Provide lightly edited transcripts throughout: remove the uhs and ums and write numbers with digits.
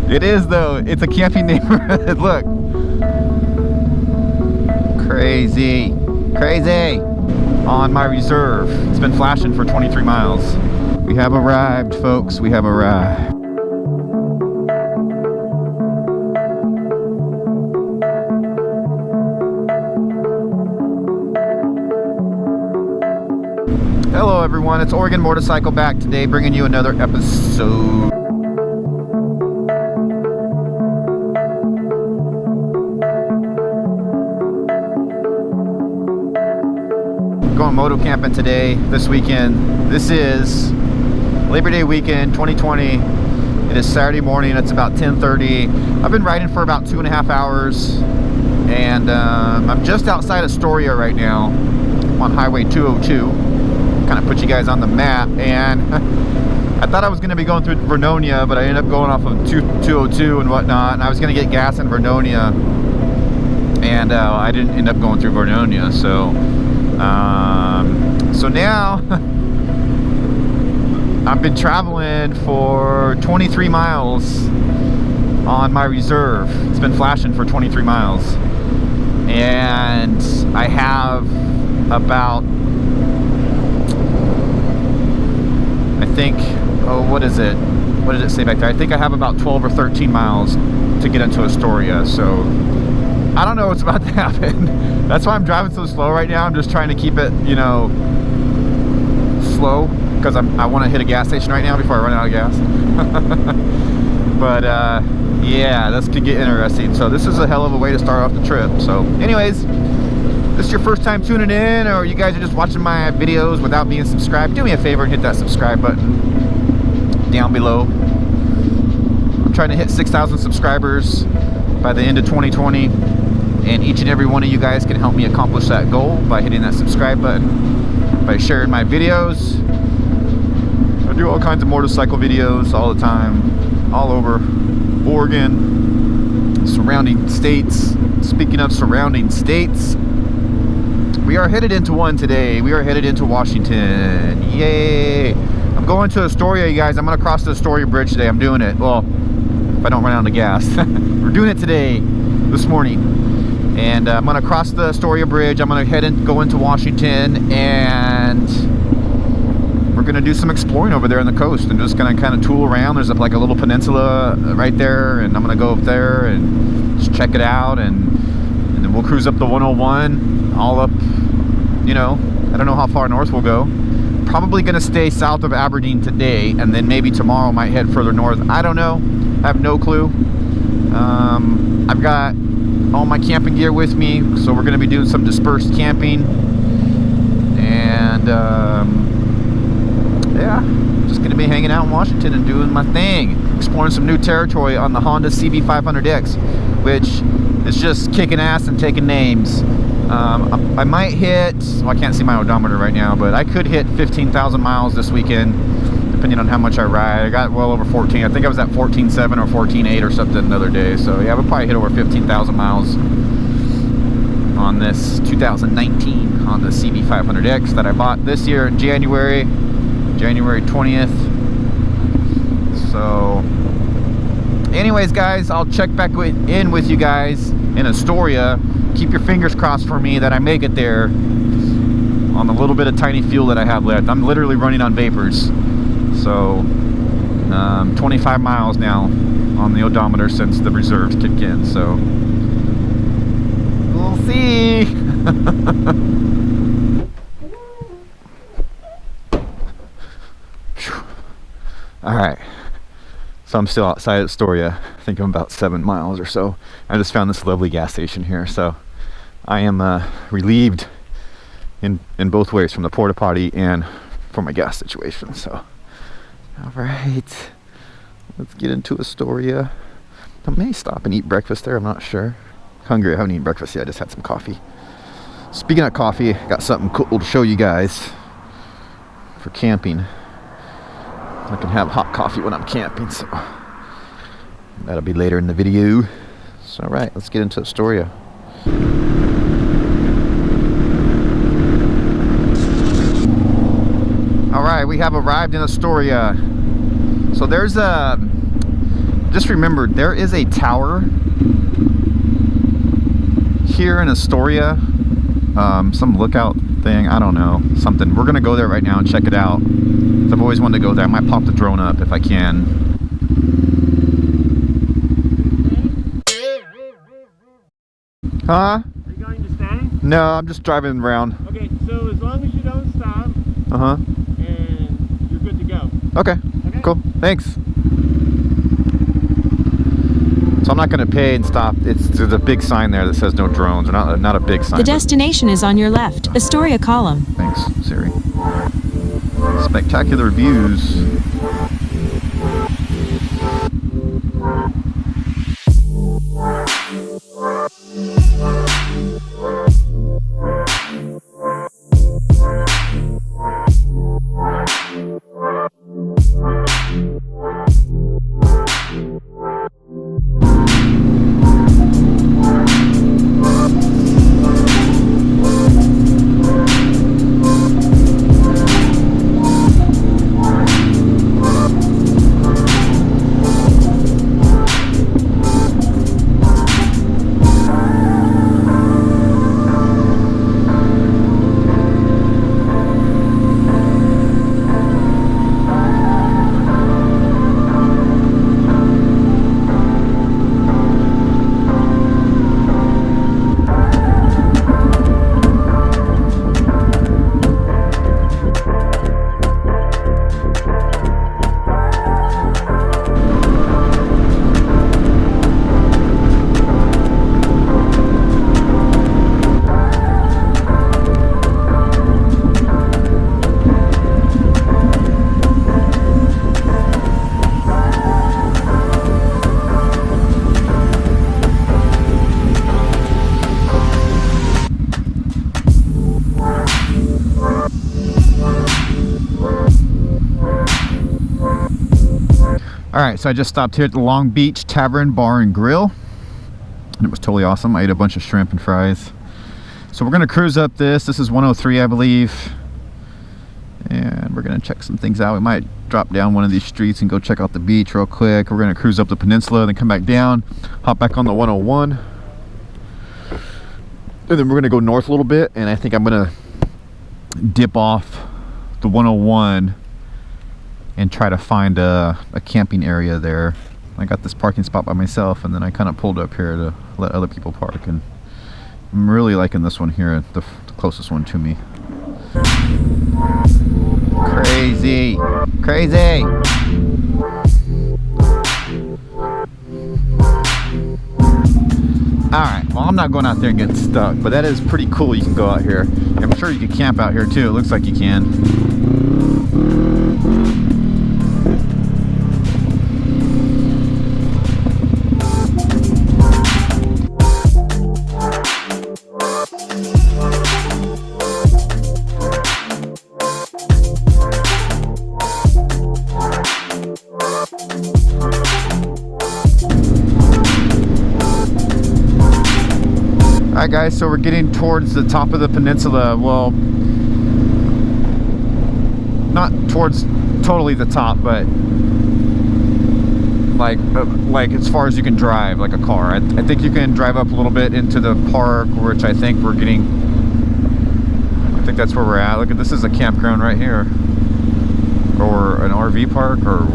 It is though. It's a camping neighborhood. Look. Crazy. Crazy. On my reserve. It's been flashing for 23 miles. We have arrived, folks. We have arrived. Hello everyone, it's Oregon Motorcycle back today, bringing you another episode. Going moto camping today, this weekend. This is Labor Day weekend 2020. It is Saturday morning, it's about 10:30. I've been riding for about 2.5 hours, and I'm just outside Astoria right now. I'm on Highway 202. Kind of put you guys on the map, and I thought I was going to be going through Vernonia, but I ended up going off of 202 and whatnot, and I was going to get gas in Vernonia, and I didn't end up going through Vernonia. So so now I've been traveling for 23 miles on my reserve. It's been flashing for 23 miles, and I have about, I think, oh, what is it? What did it say back there? I think I have about 12 or 13 miles to get into Astoria, so I don't know what's about to happen. That's why I'm driving so slow right now. I'm just trying to keep it, you know, slow, because I want to hit a gas station right now before I run out of gas. But yeah, this could get interesting. So this is a hell of a way to start off the trip. So anyways, this is your first time tuning in, or you guys are just watching my videos without being subscribed, do me a favor and hit that subscribe button down below. I'm trying to hit 6,000 subscribers by the end of 2020, and each and every one of you guys can help me accomplish that goal by hitting that subscribe button, by sharing my videos. I do all kinds of motorcycle videos all the time, all over Oregon, surrounding states. Speaking of surrounding states, we are headed into one today. We are headed into Washington. Yay! I'm going to Astoria, you guys. I'm going to cross the Astoria Bridge today. I'm doing it. Well, if I don't run out of gas. We're doing it today, this morning. And I'm going to cross the Astoria Bridge. I'm going to head and go into Washington, and we're going to do some exploring over there on the coast. I'm just going to kind of tool around. There's like a little peninsula right there, and I'm going to go up there and just check it out, and then we'll cruise up the 101 all up, you know, I don't know how far north we'll go. Probably gonna stay south of Aberdeen today, and then maybe tomorrow might head further north. I don't know, I have no clue. I've got all my camping gear with me, so we're gonna be doing some dispersed camping, and yeah, just gonna be hanging out in Washington and doing my thing, exploring some new territory on the Honda CB500X, which is just kicking ass and taking names. I might hit, well, I can't see my odometer right now, but I could hit 15,000 miles this weekend, depending on how much I ride. I got well over 14. I think I was at 14.7 or 14.8 or something the other day. So yeah, I would probably hit over 15,000 miles on this 2019 Honda CB500X that I bought this year in January 20th. So anyways, guys, I'll check back in with you guys in Astoria. Keep your fingers crossed for me that I make it there on the little bit of tiny fuel that I have left. I'm literally running on vapors. So 25 miles now on the odometer since the reserves kicked in. So we'll see. All right. So I'm still outside Astoria. I think I'm about 7 miles or so. I just found this lovely gas station here, so I am relieved in both ways, from the porta potty and for my gas situation. So, all right, let's get into Astoria. I may stop and eat breakfast there. I'm not sure. Hungry. I haven't eaten breakfast yet. I just had some coffee. Speaking of coffee, I got something cool to show you guys for camping. I can have hot coffee when I'm camping, so that'll be later in the video. So, all right, let's get into Astoria. All right, we have arrived in Astoria. So there's a just remembered there is a tower here in Astoria, some lookout thing, I don't know, something. We're gonna go there right now and check it out. I've always wanted to go there. I might pop the drone up if I can. Huh? Are you going to stay? No, I'm just driving around. Okay, so as long as you don't stop, and you're good to go. Okay, cool, thanks. So I'm not going to pay and stop. There's a big sign there that says no drones, or not a big sign. The destination is on your left, Astoria column. Thanks, Siri. Spectacular views. Alright, so I just stopped here at the Long Beach Tavern Bar and Grill, and it was totally awesome. I ate a bunch of shrimp and fries. So we're going to cruise up this. This is 103, I believe. And we're going to check some things out. We might drop down one of these streets and go check out the beach real quick. We're going to cruise up the peninsula, then come back down, hop back on the 101. And then we're going to go north a little bit, and I think I'm going to dip off the 101 and try to find a camping area there. I got this parking spot by myself, and then I kind of pulled up here to let other people park, and I'm really liking this one here, the closest one to me. Crazy, crazy. Alright, well, I'm not going out there and getting stuck, but that is pretty cool. You can go out here. I'm sure you can camp out here too. It looks like you can. Alright guys, so we're getting towards the top of the peninsula. Well, not towards totally the top, but like as far as you can drive, like a car. I think you can drive up a little bit into the park, which I think we're getting. I think that's where we're at. Look at this, is a campground right here, or an RV park, or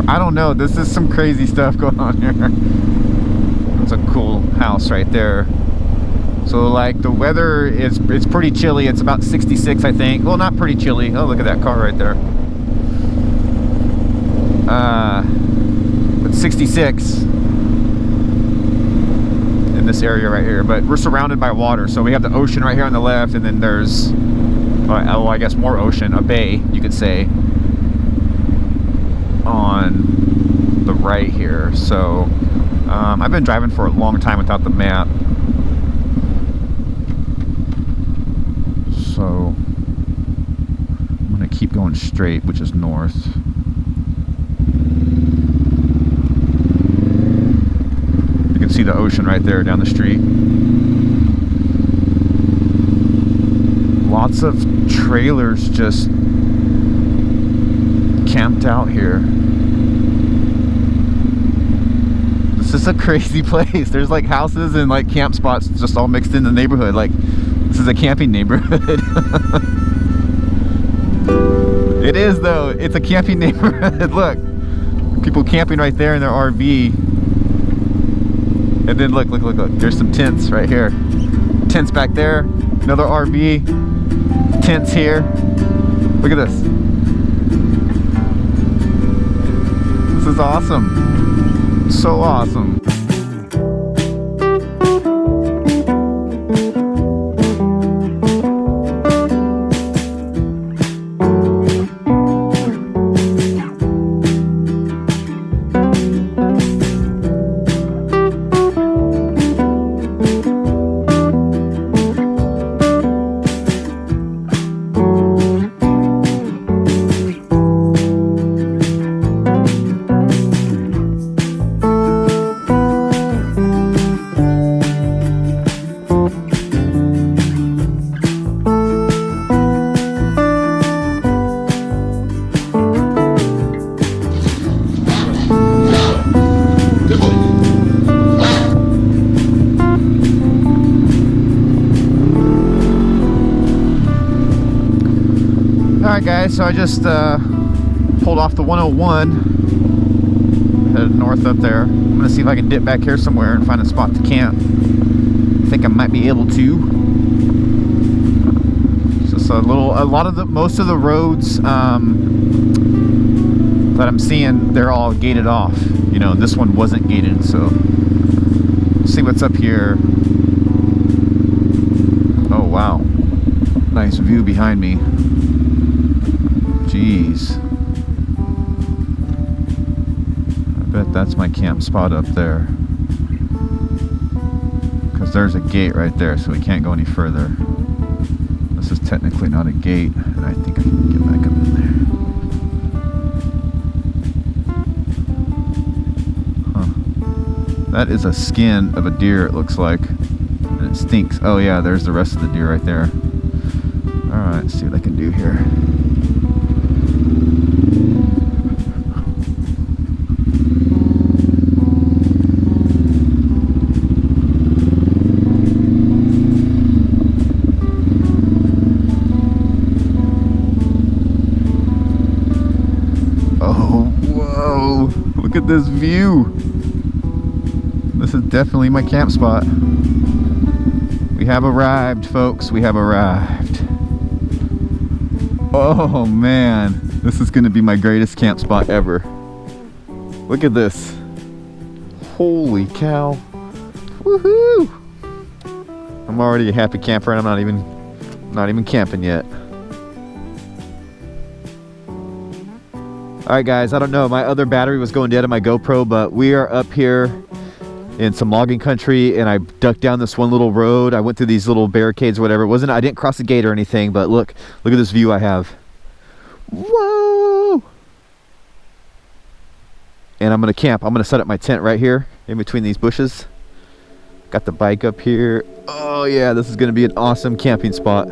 I don't know. This is some crazy stuff going on here. It's a cool house right there. So like the weather it's pretty chilly. It's about 66, I think. Well, not pretty chilly. Oh, look at that car right there. It's 66 in this area right here. But we're surrounded by water. So we have the ocean right here on the left, and then there's, oh, I guess more ocean, a bay, you could say, on the right here. So I've been driving for a long time without the map. So I'm going to keep going straight, which is north. You can see the ocean right there down the street. Lots of trailers just camped out here. a crazy place. There's like houses and like camp spots just all mixed in the neighborhood. Like, this is a camping neighborhood. It is though. It's a camping neighborhood. Look, people camping right there in their RV. And then look. There's some tents right here. Tents back there. Another RV. Tents here. Look at this. This is awesome. So awesome. Alright guys, so I just pulled off the 101, headed north up there. I'm gonna see if I can dip back here somewhere and find a spot to camp. I think I might be able to. Just most of the roads that I'm seeing, they're all gated off. You know, this one wasn't gated, so let's see what's up here. Oh wow, nice view behind me. Jeez. I bet that's my camp spot up there. Because there's a gate right there, so we can't go any further. This is technically not a gate, and I think I can get back up in there. Huh. That is a skin of a deer, it looks like. And it stinks. Oh yeah, there's the rest of the deer right there. Alright, let's see what I can do here. Look at this view. This is definitely my camp spot. We have arrived, folks. We have arrived. Oh man, this is gonna be my greatest camp spot ever. Look at this. Holy cow. Woohoo! I'm already a happy camper and I'm not even camping yet. Alright guys, I don't know, my other battery was going dead on my GoPro, but we are up here in some logging country and I ducked down this one little road. I went through these little barricades or whatever. I didn't cross the gate or anything, but look at this view I have. Whoa! And I'm gonna camp. I'm gonna set up my tent right here in between these bushes. Got the bike up here. Oh yeah, this is gonna be an awesome camping spot.